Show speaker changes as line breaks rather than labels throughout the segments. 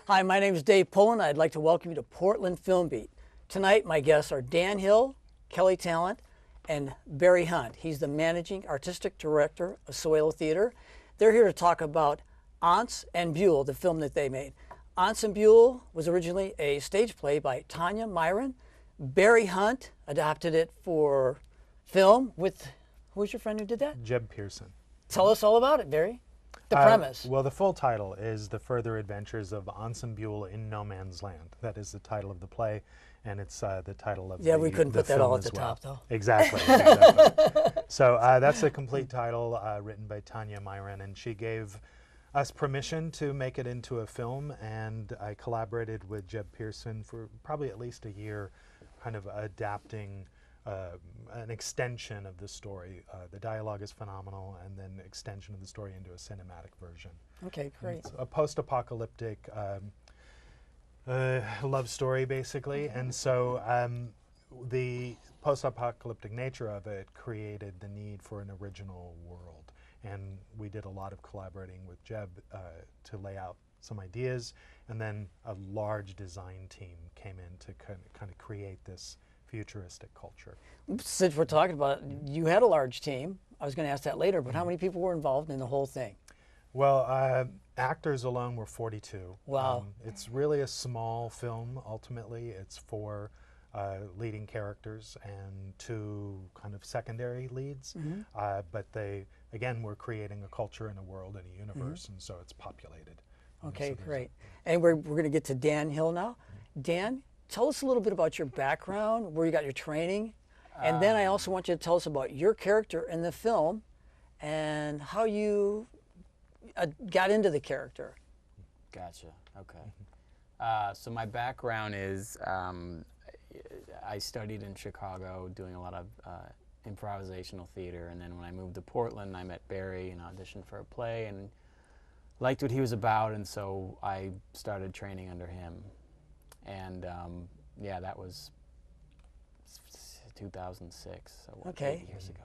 Hi, my name is Dave Pullen. I'd like to welcome you to Portland Film Beat. Tonight, my guests are Dan Hill, Kelly Talent, and Barry Hunt. He's the Managing Artistic Director of Soelo Theater. They're here to talk about Aunts and Buell, the film that they made. Aunts and Buell was originally a stage play by Tanya Myron. Barry Hunt adapted it for film with, who was your friend who did that?
Jeb Pearson.
Tell us all about it, Barry. The premise.
Well, the full title is The Further Adventures of Aunts and Buell in No Man's Land. That is the title of the play, and it's the title of
we couldn't put that all at the top, though.
Exactly. Exactly. So that's the complete title, written by Tanya Myron, and she gave us permission to make it into a film, and I collaborated with Jeb Pearson for probably at least a year, kind of adapting an extension of the story. The dialogue is phenomenal, and then extension of the story into a cinematic version.
Okay, great.
It's a post-apocalyptic love story, basically, and so the post-apocalyptic nature of it created the need for an original world, and we did a lot of collaborating with Jeb to lay out some ideas, and then a large design team came in to kind of create this futuristic culture.
Since we're talking about it, you had a large team. I was going to ask that later, but how many people were involved in the whole thing?
Well, actors alone were 42.
Wow.
It's really a small film, ultimately. It's 4 leading characters and 2 kind of secondary leads. But they, again, we're creating a culture and a world and a universe, and so it's populated.
Okay, great. And we're going to get to Dan Hill now. Dan, tell us a little bit about your background, where you got your training, and then I also want you to tell us about your character in the film and how you got into the character.
Gotcha. Okay. So my background is I studied in Chicago doing a lot of improvisational theater, and then when I moved to Portland, I met Barry and auditioned for a play and liked what he was about, and so I started training under him. And yeah, that was 2006, so what,
okay.
8 years ago,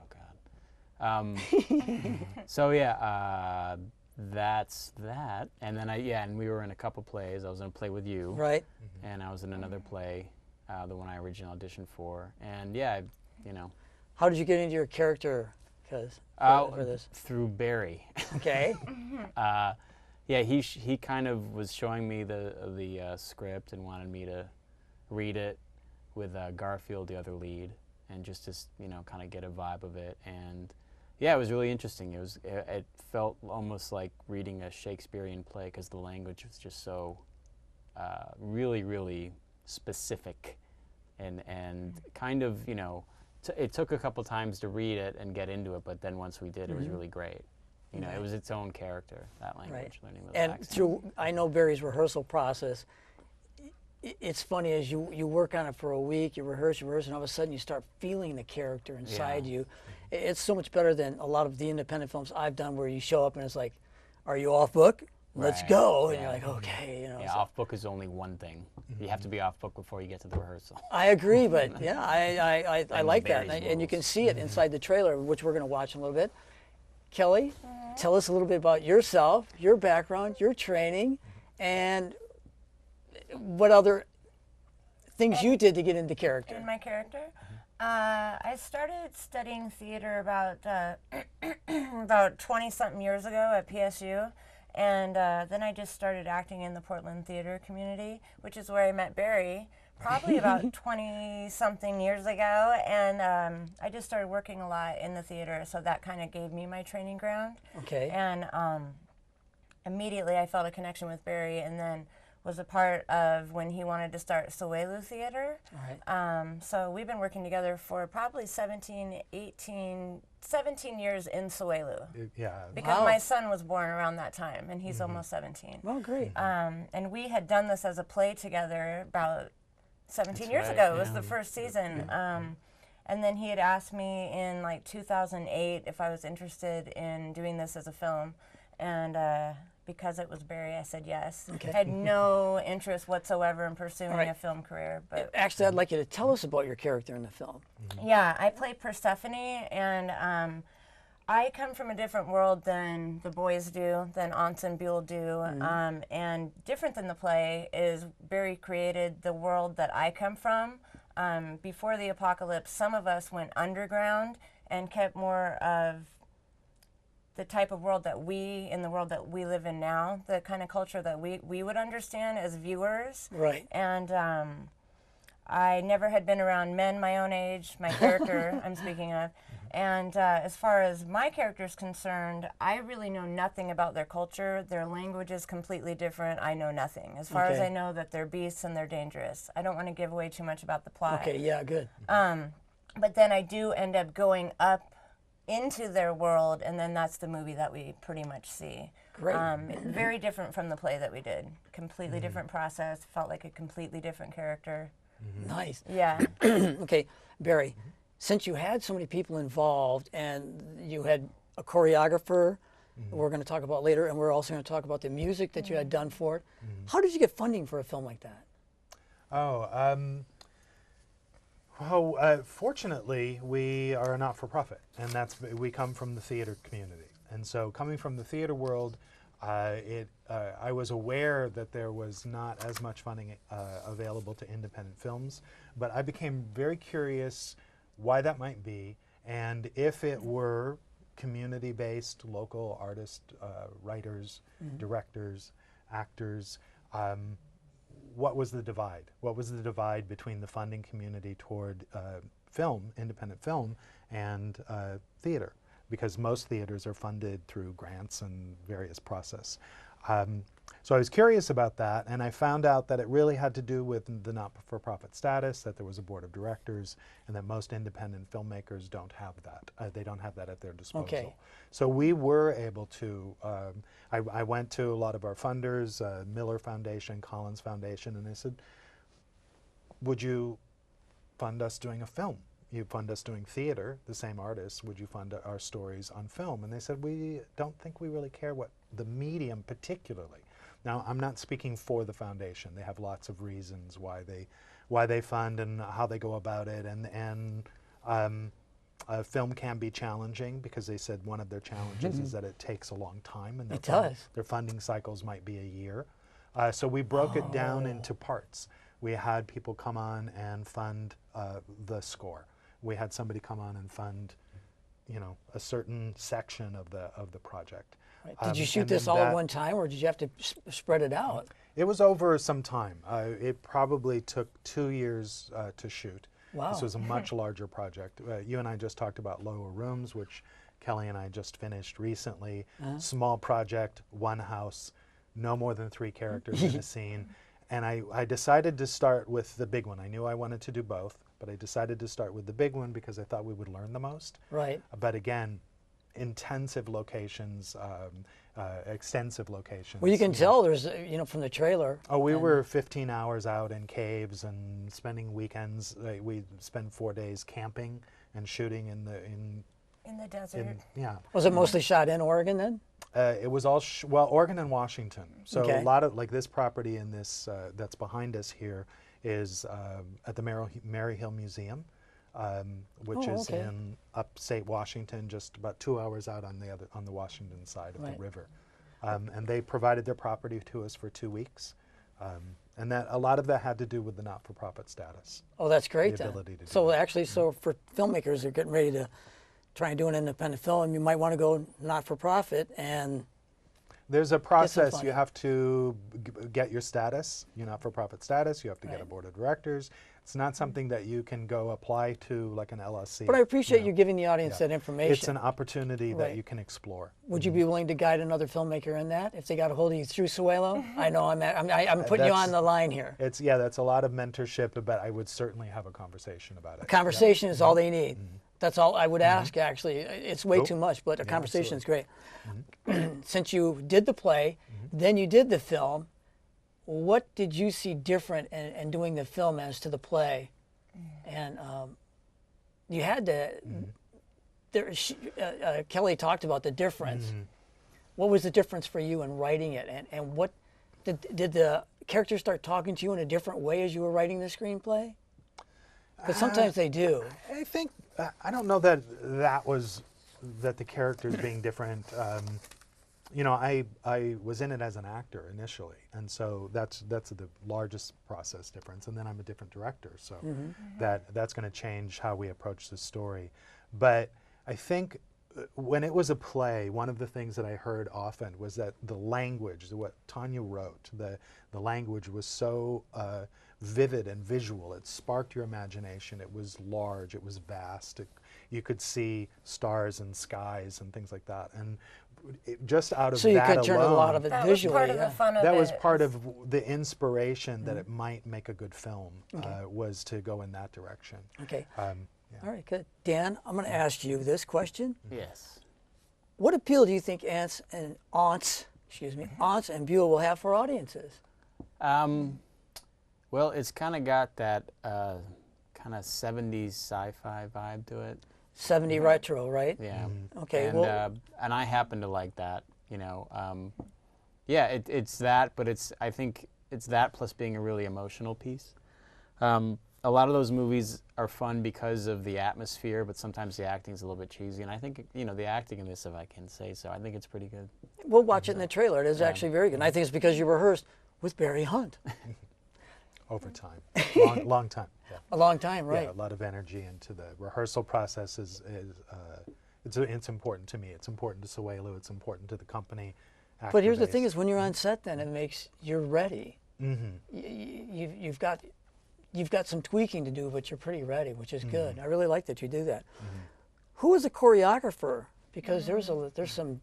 God. So yeah, that's that. And then and we were in a couple plays. I was in a play with you.
Right.
And I was in another play, the one I originally auditioned for. And yeah, you know.
How did you get into your character? For this?
Through Barry.
Okay.
Yeah, he kind of was showing me the script and wanted me to read it with Garfield, the other lead, and just to kind of get a vibe of it. And yeah, it was really interesting. It felt almost like reading a Shakespearean play because the language was just so really, really specific, and kind of it took a couple times to read it and get into it, but then once we did, it was really great. It was its own character, that language, learning those
And
accents.
through, I know Barry's rehearsal process, it's funny as you work on it for a week, you rehearse, and all of a sudden you start feeling the character inside you. It's so much better than a lot of the independent films I've done where you show up and it's like, are you off book? Let's go. And you're like, okay.
Yeah, off book is only one thing. You have to be off book before you get to the rehearsal.
I agree, but yeah, I like that. And you can see it inside the trailer, which we're going to watch in a little bit. Kelly, tell us a little bit about yourself, your background, your training, and what other things you did to get into character.
In my character? I started studying theater about 20-something years ago at PSU, and then I just started acting in the Portland theater community, which is where I met Barry, probably about 20-something years ago, and I just started working a lot in the theater, so that kind of gave me my training ground.
Okay.
And immediately I felt a connection with Barry, and then was a part of when he wanted to start Soelo Theater.
Right.
So we've been working together for probably 17 years in Soelo.
Yeah.
Because my son was born around that time, and he's almost 17.
Well, great.
And we had done this as a play together about 17 years ago. It was the first season. And then he had asked me in like 2008 if I was interested in doing this as a film. And because it was Barry, I said yes.
Okay.
I had no interest whatsoever in pursuing
right.
a film career. But
Actually, I'd like you to tell us about your character in the film.
yeah, I play Persephone, and I come from a different world than the boys do, than Ants and Buell do, and different than the play is Barry created the world that I come from. Before the apocalypse, some of us went underground and kept more of the type of world that in the world that we live in now, the kind of culture that we would understand as viewers.
Right.
And I never had been around men my own age, my character I'm speaking of. And as far as my character is concerned, I really know nothing about their culture. Their language is completely different. I know nothing. As far as I know that they're beasts and they're dangerous. I don't want to give away too much about the plot.
Okay, yeah, good.
But then I do end up going up into their world, and then that's the movie that we pretty much see.
Great.
Very different from the play that we did. Completely different process. Felt like a completely different character.
Nice.
Yeah.
Okay, Barry, since you had so many people involved and you had a choreographer, we're going to talk about later, and we're also going to talk about the music that you had done for it. How did you get funding for a film like that?
Well, fortunately, we are a not-for-profit, and we come from the theater community. And so coming from the theater world, I was aware that there was not as much funding available to independent films, but I became very curious why that might be, and if it were community-based, local artists, writers, directors, actors, what was the divide? What was the divide between the funding community toward film, independent film, and theater? Because most theaters are funded through grants and various process. So I was curious about that, and I found out that it really had to do with the not-for-profit status, that there was a board of directors, and that most independent filmmakers don't have that. They don't have that at their disposal.
Okay.
So we were able to, I went to a lot of our funders, Miller Foundation, Collins Foundation, and I said, would you fund us doing a film? You fund us doing theater, the same artists, would you fund our stories on film? And they said, we don't think we really care what the medium particularly. Now, I'm not speaking for the foundation. They have lots of reasons why they fund and how they go about it. And film can be challenging because they said one of their challenges is that it takes a long time. And their funding cycles might be a year. So we broke it down into parts. We had people come on and fund the score. We had somebody come on and fund, a certain section of the project.
Right. Did you shoot this all at one time, or did you have to spread it out?
It was over some time. It probably took 2 years to shoot.
Wow.
This was a much larger project. You and I just talked about Lower Rooms, which Kelly and I just finished recently. Small project, one house, no more than 3 characters in a scene. And I decided to start with the big one. I knew I wanted to do both, but I decided to start with the big one because I thought we would learn the most.
Right.
But again, intensive locations, extensive locations.
Well, you can tell there's, from the trailer.
Oh, we were 15 hours out in caves and spending weekends. We spent 4 days camping and shooting in
the desert.
Yeah.
Was it mostly shot in Oregon then?
It was all, Oregon and Washington. So
Okay.
a lot of, like this property in this, that's behind us here is at the Maryhill Museum, which is in upstate Washington, just about 2 hours out on the Washington side of the river. And they provided their property to us for 2 weeks. And a lot of that had to do with the not-for-profit status.
Oh, that's great
The
then.
ability to do
So
that.
actually, so for filmmakers that are getting ready to try and do an independent film, you might want to go not-for-profit and...
There's a process.
funding.
You have to get your status, your not-for-profit status. You have to get a board of directors. It's not something that you can go apply to like an LLC.
But I appreciate you giving the audience that information.
It's an opportunity that
Right.
you can explore.
Would you be willing to guide another filmmaker in that if they got a hold of you through Suelo? I know I'm putting you on the line here.
That's a lot of mentorship, but I would certainly have a conversation about it.
Conversation is all they need. That's all I would ask, actually. It's way too much, but a conversation is great. Since you did the play, then you did the film, what did you see different in doing the film as to the play? And you had to, Kelly talked about the difference. What was the difference for you in writing it? And what did the characters start talking to you in a different way as you were writing the screenplay? Because sometimes they do.
I think, I don't know that was that the characters being different. You know, I was in it as an actor initially, and so that's the largest process difference. And then I'm a different director, so that's going to change how we approach the story. But I think when it was a play, one of the things that I heard often was that the language, what Tanya wrote, the language was so vivid and visual. It sparked your imagination. It was large. It was vast. You could see stars and skies and things like that. And just out of
So you
that
could turn
alone,
a lot of it
That
visually.
was part of the fun of
that
it.
was part of the inspiration that it might make a good film, was to go in that direction.
Okay.
Yeah.
All right, good. Dan, I'm going to ask you this question.
Yes.
What appeal do you think aunts and Buell will have for audiences?
Well, it's kind of got that kind of 70s sci-fi vibe to it.
70 retro, right?
Yeah.
Okay,
And,
well-
and I happen to like that. You know. Yeah, it's that, but I think it's that plus being a really emotional piece. A lot of those movies are fun because of the atmosphere, but sometimes the acting is a little bit cheesy. And I think, you know, the acting in this, if I can say so, I think it's pretty good.
We'll watch it in the trailer. It is actually very good. And I think it's because you rehearsed with Barry Hunt.
Over time, long time. Yeah.
A long time, right?
Yeah, a lot of energy into the rehearsal process it's important to me. It's important to Suelu. It's important to the company.
But here's the
actor
thing:
base.
is when you're on set, then it makes you're ready.
Mm-hmm.
You've got some tweaking to do, but you're pretty ready, which is good.
Mm-hmm.
I really like that you do that. Who is the choreographer? Because there's some.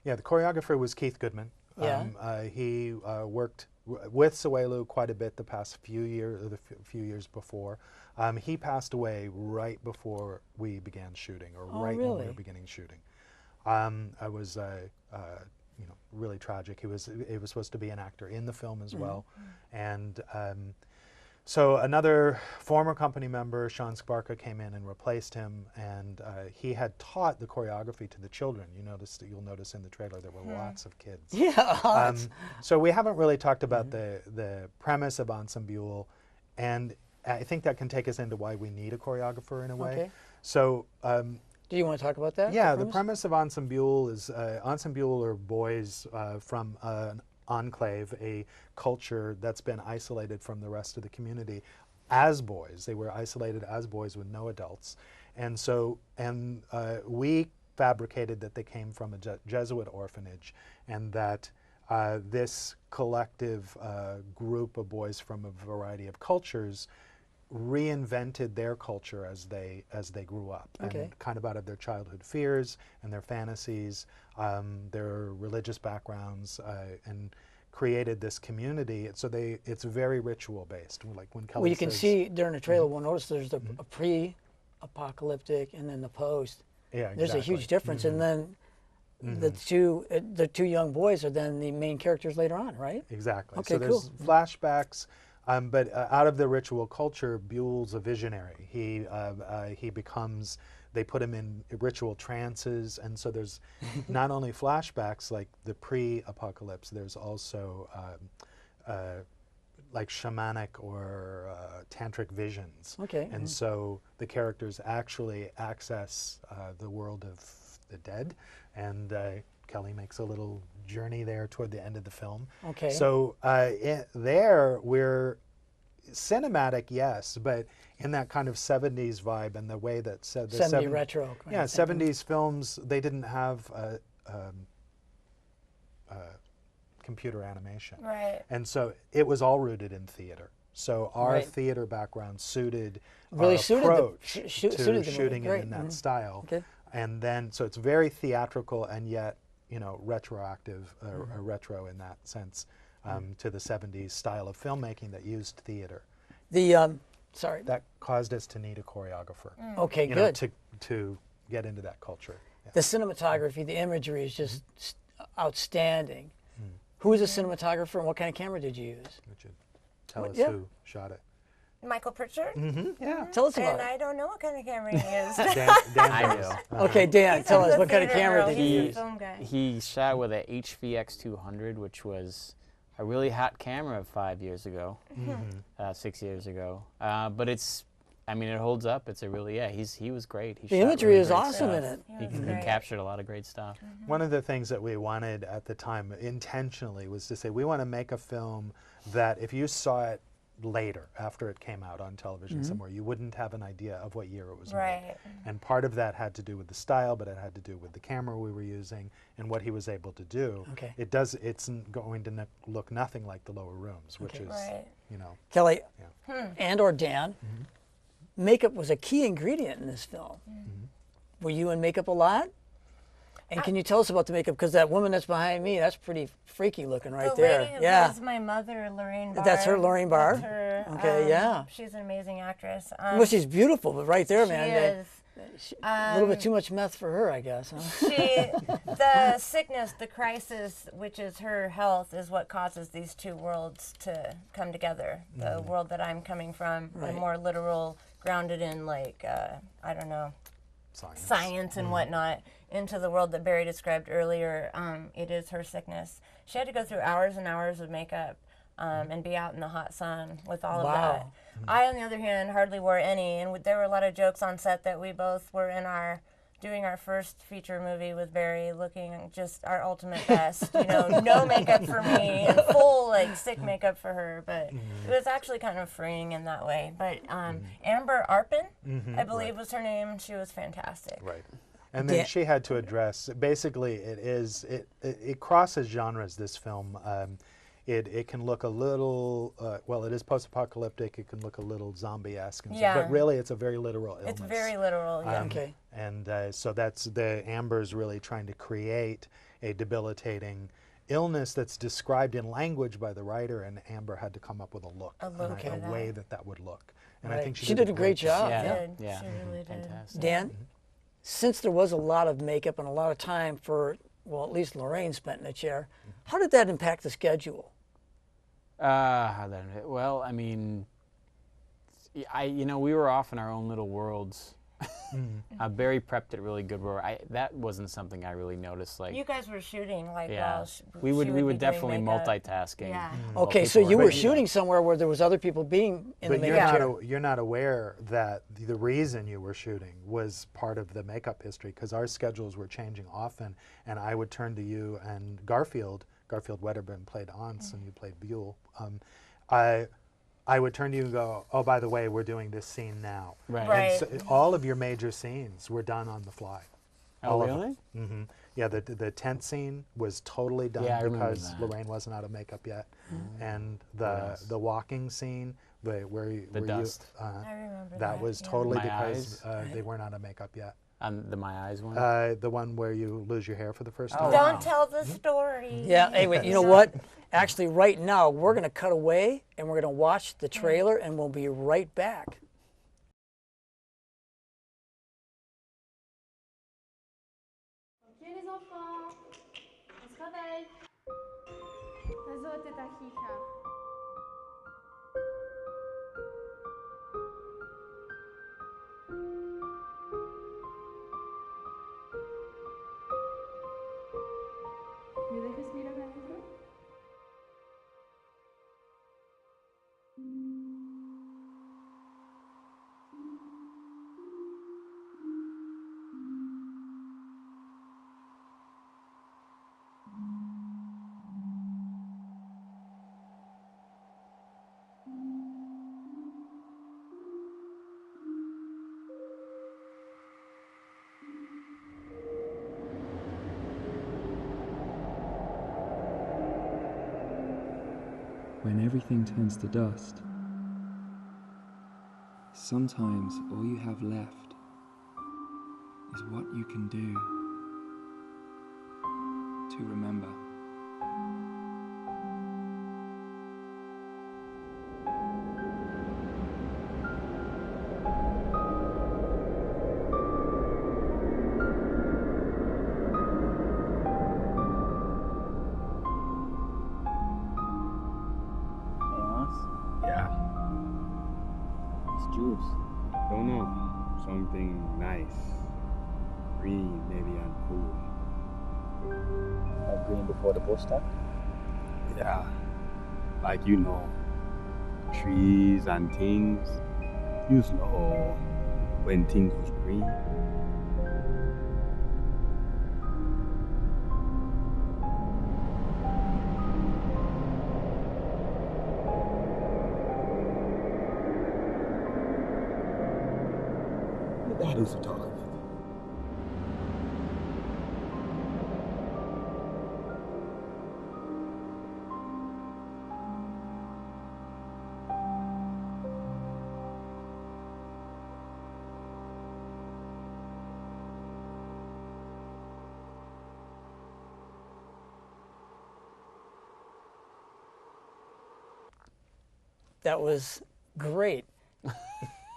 Yeah, the choreographer was Keith Goodman.
Yeah.
He worked with Suelu quite a bit the past few years before. He passed away right before we began shooting, or right when we
really?
were beginning shooting. I was, you know, really tragic. He was supposed to be an actor in the film as well, and so another former company member, Sean Sparka, came in and replaced him, and he had taught the choreography to the children. You'll notice in the trailer there were lots of kids.
Yeah.
So we haven't really talked about the premise of Ensemble, and I think that can take us into why we need a choreographer in a way.
Okay.
So
Do you want to talk about that?
yeah, the premise of Ensemble is Ensemble are boys from an enclave, a culture that's been isolated from the rest of the community as boys. They were isolated as boys with no adults. And so, we fabricated that they came from a Jesuit orphanage, and that this collective group of boys from a variety of cultures reinvented their culture as they grew up, and kind of out of their childhood fears and their fantasies, their religious backgrounds, and created this community. So it's very ritual based. Like when Kelly
Well, you can
says,
see during the trailer. We'll notice there's a pre-apocalyptic and then the post.
yeah,
There's a huge difference, and then the two young boys are then the main characters later on, right?
Exactly.
Okay,
so there's
cool.
flashbacks, but out of the ritual culture, Buell's a visionary. He becomes. They put him in ritual trances, and so there's not only flashbacks like the pre-apocalypse. There's also like shamanic or tantric visions.
Okay.
And so the characters actually access the world of the dead, and Kelly makes a little journey there toward the end of the film.
Okay.
So there we're cinematic, yes, but in that kind of 70s vibe, and the way that the
70 retro. kind
yeah,
of thing.
70s films, they didn't have computer animation.
Right.
And so it was all rooted in theater. So our
Right.
theater background suited
Really
our
suited the-
approach
suited the
to
movie.
shooting it
Great.
in that style.
Okay.
And then, so it's very theatrical and yet, you know, retroactive, or retro in that sense, to the 70s style of filmmaking that used theater.
The sorry.
That caused us to need a choreographer,
Okay,
you know,
good.
to get into that culture. Yeah.
The cinematography, the imagery is just outstanding. Who is a cinematographer, and what kind of camera did you use?
Would you tell us
yeah.
who shot it?
Michael Pritchard.
Yeah. Tell us about
And
it.
I don't know what kind of camera he used.
Dan
I
does.
do.
Okay, Dan,
He's
tell
a
us what kind of
theater
camera
girl.
did you
He's
use?
a film guy.
He shot with a HVX200, which was a really hot camera 5 years ago, 6 years ago. But it's I mean, it holds up. It's a really, he was great. He
The
shot
imagery
really
is
great
awesome
stuff.
in it.
He captured a lot of great stuff.
One of the things that we wanted at the time intentionally was to say we want to make a film that if you saw it later, after it came out on television somewhere, you wouldn't have an idea of what year it was made.
Right.
And part of that had to do with the style, but it had to do with the camera we were using and what he was able to do.
Okay.
It's going to look nothing like The Lower Rooms, which is,
Right.
you know.
Kelly
Yeah.
and or Dan, makeup was a key ingredient in this film. Were you in makeup a lot? And can you tell us about the makeup? Because that woman that's behind me, that's pretty freaky looking right
The
there.
lady
Yeah.
was my mother, Lorraine Barr.
That's her, Lorraine Barr?
That's her.
Okay, yeah.
She's an amazing actress.
Well, she's beautiful, but right there,
she
man.
is.
A little bit too much meth for her, I guess. Huh?
The sickness, the crisis, which is her health, is what causes these two worlds to come together. The world that I'm coming from, the
Right.
more literal, grounded in like, I don't know, science and whatnot, into the world that Barry described earlier. It is her sickness. She had to go through hours and hours of makeup and be out in the hot sun with all of that. I, on the other hand, hardly wore any, and there were a lot of jokes on set that we both were in doing our first feature movie with Barry, looking just our ultimate best. You know, no makeup for me and full like sick makeup for her, but it was actually kind of freeing in that way. But Amber Arpin, I believe was her name. She was fantastic.
Right. And then she had to address, basically it crosses genres, this film. It can look a little, well, it is post-apocalyptic, it can look a little zombie-esque, and
Yeah.
but really it's a very literal illness.
It's very literal, yeah.
Okay.
And so that's Amber's really trying to create a debilitating illness that's described in language by the writer, and Amber had to come up with a look,
A look
and
for
a way
that.
that would look. And
Right.
I think
She did a great job.
Yeah.
Yeah.
Did.
Yeah.
She really did.
Fantastic.
Dan, since there was a lot of makeup and a lot of time for, well, at least Lorraine spent in the chair, how did that impact the schedule?
Well, I mean, we were off in our own little worlds. Barry prepped it really good. That wasn't something I really noticed. Like,
You guys were shooting like
yeah,
while
we would
she be
definitely
doing makeup.
multitasking.
Yeah.
while
Okay, so
people
you were
making
shooting
it.
somewhere where there was other people being in the
But
makeup chair.
you're not aware that the reason you were shooting was part of the makeup history, because our schedules were changing often, and I would turn to you and Garfield Wedderburn played Hans, and you played Buell. I would turn to you and go, oh, by the way, we're doing this scene now.
Right.
Right.
And so all of your major scenes were done on the fly.
Oh,
All of
really?
them. Yeah, the tent scene was totally done
Yeah, I remember
because
that.
Lorraine wasn't out of makeup yet, and the walking scene, where
dust.
you,
I remember
that was
yeah.
totally
My
because
eyes.
they weren't out of makeup yet.
The My Eyes one.
The one where you lose your hair for the first
Oh,
time.
wow.
Don't tell the story.
Yeah, anyway, you know what? Actually, right now, we're going to cut away and we're going to watch the trailer and we'll be right back.
Ok les enfants, on se réveille. Azo teta hija. ¿Me dejas mirar adentro?
When everything turns to dust, sometimes all you have left is what you can do to remember.
Yeah. It's juice. Don't know. Something nice. Green, maybe, and cool.
Like green before the bush stuff?
Yeah. Like, trees and things. You know, when things was green. That is a talk of it.
That was great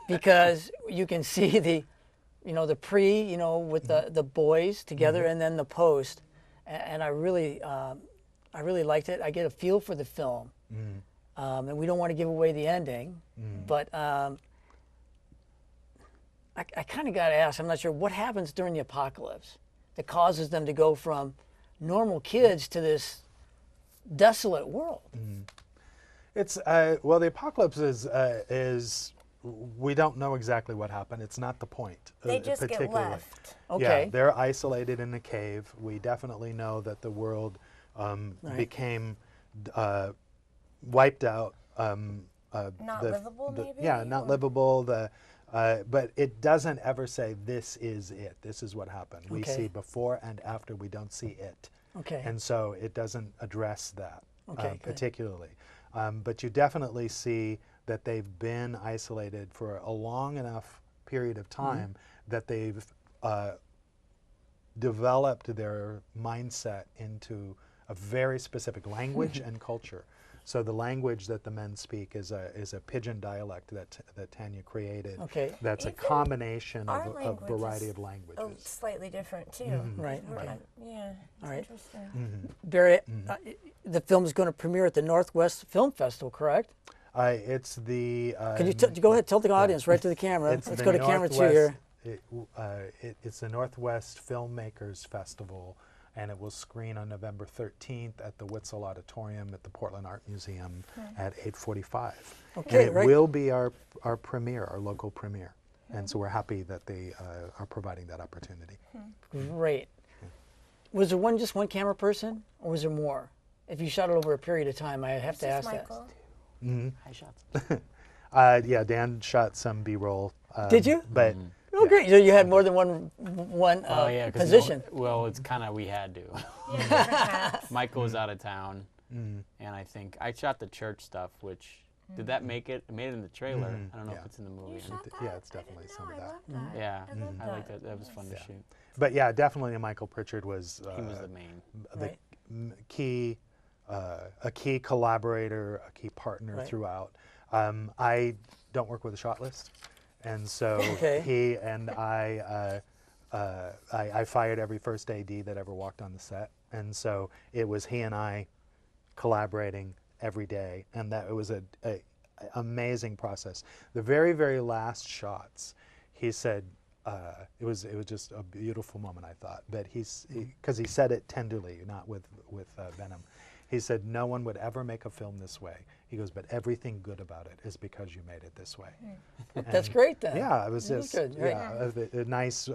because you can see the, the pre, with the boys together, and then the post, and I really liked it. I get a feel for the film, and we don't want to give away the ending, but I kind of got to ask. I'm not sure what happens during the apocalypse that causes them to go from normal kids to this desolate world.
It's well, the apocalypse is we don't know exactly what happened. It's not the point.
They just get
particularly.
left.
Okay.
Yeah, they're isolated in a cave. We definitely know that the world became wiped out.
Not livable, maybe?
Yeah, not livable. But it doesn't ever say this is it. This is what happened. We
Okay.
see before and after. We don't see it.
Okay.
And so it doesn't address that
Okay, good.
particularly. But you definitely see that they've been isolated for a long enough period of time that they've developed their mindset into a very specific language and culture. So the language that the men speak is a pidgin dialect that Tanya created.
Okay.
That's a
Even
combination
our
of a
language
variety
is
of languages.
Oh, slightly different too.
Right,
We're
okay.
not- yeah.
All right.
Interesting.
Barry, the film is going to premiere at the Northwest Film Festival, correct?
It's the.
Can you go ahead, tell the audience right to the camera.
It's
Let's
the
go to camera 2 here.
It's the Northwest Filmmakers Festival, and it will screen on November 13th at the Witzel Auditorium at the Portland Art Museum at 8:45.
Okay,
and it
right.
will be our premiere, our local premiere. And so we're happy that they are providing that opportunity.
Great. Was there just one camera person, or was there more? If you shot it over a period of time, I have to
This is
ask that.
Michael.
I shot.
Yeah, Dan shot some B-roll.
Did you?
But
Oh, great. So you had more than one
Oh yeah, 'cause
position.
well, it's kind of we had to.
Yeah, different hats.
Michael was out of town, and I think I shot the church stuff. Which did that make it? It made it in the trailer. I don't know
yeah.
if it's in the movie.
You
or
shot
not.
that?
yeah, it's
I
definitely
didn't
some
know.
of
I
that.
love that.
Yeah,
I love
I like
that.
that. That was fun to shoot.
But yeah, definitely Michael Pritchard was
He was the main.
Right.
key, a key collaborator, a key partner
Right.
throughout. I don't work with a shot list, and so
Okay.
he and I fired every first AD that ever walked on the set, and so it was he and I collaborating every day, and that it was a amazing process. The very, very last shots, he said, it was just a beautiful moment, I thought. But because he said it tenderly, not with venom. He said, no one would ever make a film this way. He goes, but everything good about it is because you made it this way.
That's great then.
Yeah, it was
That was
just
good, right.
a nice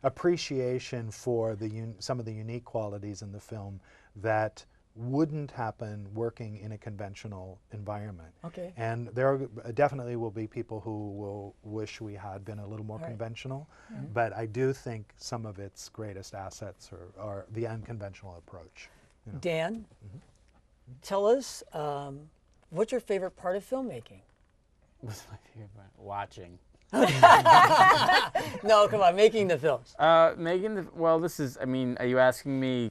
appreciation for some of the unique qualities in the film that wouldn't happen working in a conventional environment.
Okay.
And there definitely will be people who will wish we had been a little more
Right.
conventional, but I do think some of its greatest assets are the unconventional approach. You know.
Dan, tell us, what's your favorite part of filmmaking?
What's my favorite part? Watching.
No, come on, making the films.
This is. I mean, are you asking me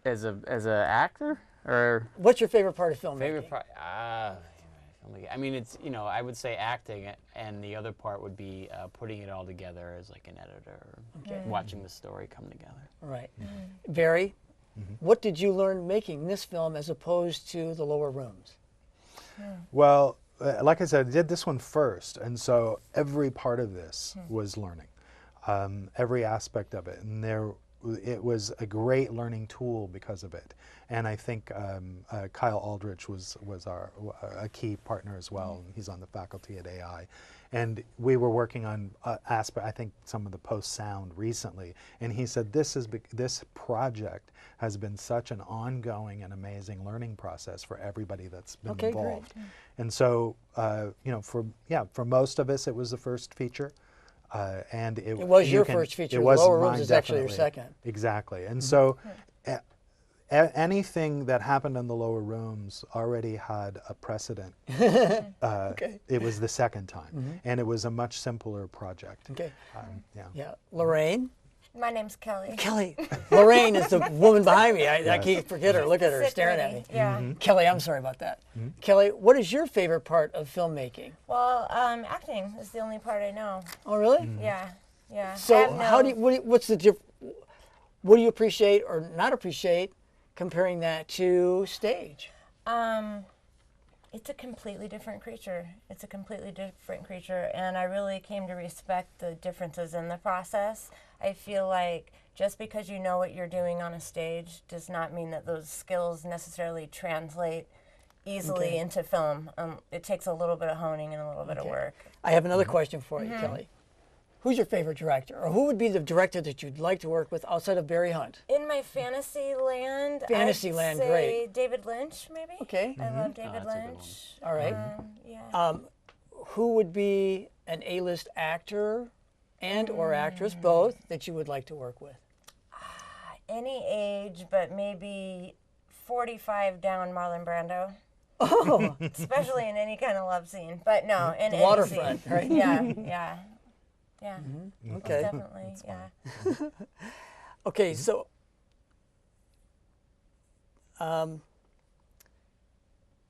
as a actor or
What's your favorite part of filmmaking?
favorite part? I mean, it's I would say acting, and the other part would be putting it all together as like an editor, watching the story come together.
Right. Barry, what did you learn making this film as opposed to The Lower Rooms?
Well, like I said, I did this one first, and so every part of this was learning, every aspect of it. And it was a great learning tool because of it. And I think Kyle Aldrich was a key partner as well. He's on the faculty at AI. And we were working on I think some of the post sound recently. And he said this project has been such an ongoing and amazing learning process for everybody that's been involved.
Great.
And so, you know, for most of us, it was the first feature. And it
was your first feature.
It was
Lower
mine,
Rooms is actually your
definitely.
second.
Exactly. And so anything that happened in the Lower Rooms already had a precedent. It was the second time. And it was a much simpler project.
Okay.
Yeah.
Lorraine?
My name's Kelly.
Kelly. Lorraine is the woman behind me. I can't forget her. Look at her
Sit
staring at
ready.
me.
Yeah.
Kelly, I'm sorry about that. Kelly, what is your favorite part of filmmaking?
Well, acting is the only part I know.
Oh, really?
Yeah. Yeah. I
So
have
how
no-
do you, what do you appreciate or not appreciate comparing that to stage?
It's a completely different creature. It's a completely different creature, and I really came to respect the differences in the process. I feel like just because you know what you're doing on a stage does not mean that those skills necessarily translate easily into film. It takes a little bit of honing and a little bit of work.
I have another question for you, Kelly. Who's your favorite director, or who would be the director that you'd like to work with outside of Barry Hunt?
In my fantasy land,
Fantasyland,
I'd say
great.
David Lynch, maybe.
Okay.
I love David
that's a good
Lynch.
All right.
Yeah.
Who would be an A-list actor and or actress, both, that you would like to work with?
Any age, but maybe 45 down, Marlon Brando.
Oh,
Especially in any kind of love scene. But no, in any
Waterfront,
scene.
right?
Yeah.
okay.
Definitely, yeah.
Okay, so Dan,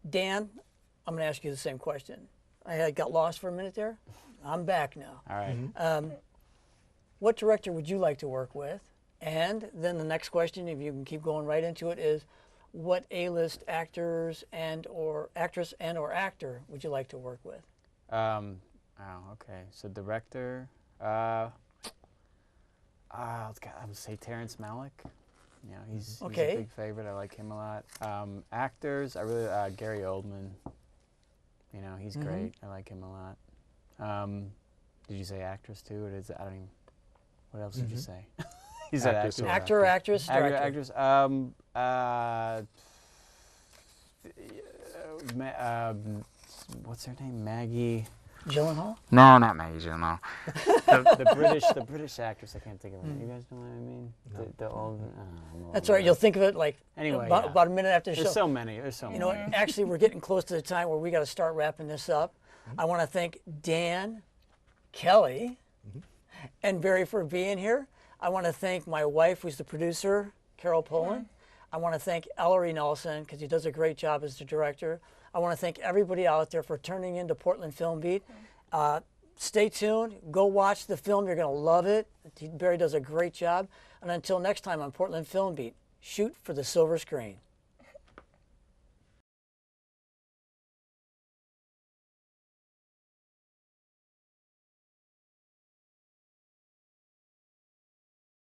I'm going to ask you the same question. I got lost for a minute there. I'm back now.
All right.
What director would you like to work with? And then the next question, if you can keep going right into it, is what A-list actors and or actress and or actor would you like to work with?
Oh, okay. So director, I would say Terrence Malick. You know, he's a big favorite. I like him a lot. Actors, I really Gary Oldman. You know, he's great. I like him a lot. Did you say actress too, or is it, I don't even. What else did you say? You said
Actress
actor.
or
Actor, actress, director.
Actress. What's her name? Maggie.
Gyllenhaal?
No, not Maggie Gyllenhaal. the British actress. I can't think of her name. You guys know what I mean? The old.
That's all right. You'll think of it like
Anyway,
about a minute after the show.
There's so many. There's so many.
You know what? Actually, we're getting close to the time where we got to start wrapping this up. I want to thank Dan, Kelly, and Barry for being here. I want to thank my wife, who's the producer, Carol Poland. I want to thank Ellery Nelson, because he does a great job as the director. I want to thank everybody out there for turning into Portland Film Beat. Stay tuned. Go watch the film. You're going to love it. Barry does a great job. And until next time on Portland Film Beat, shoot for the silver screen.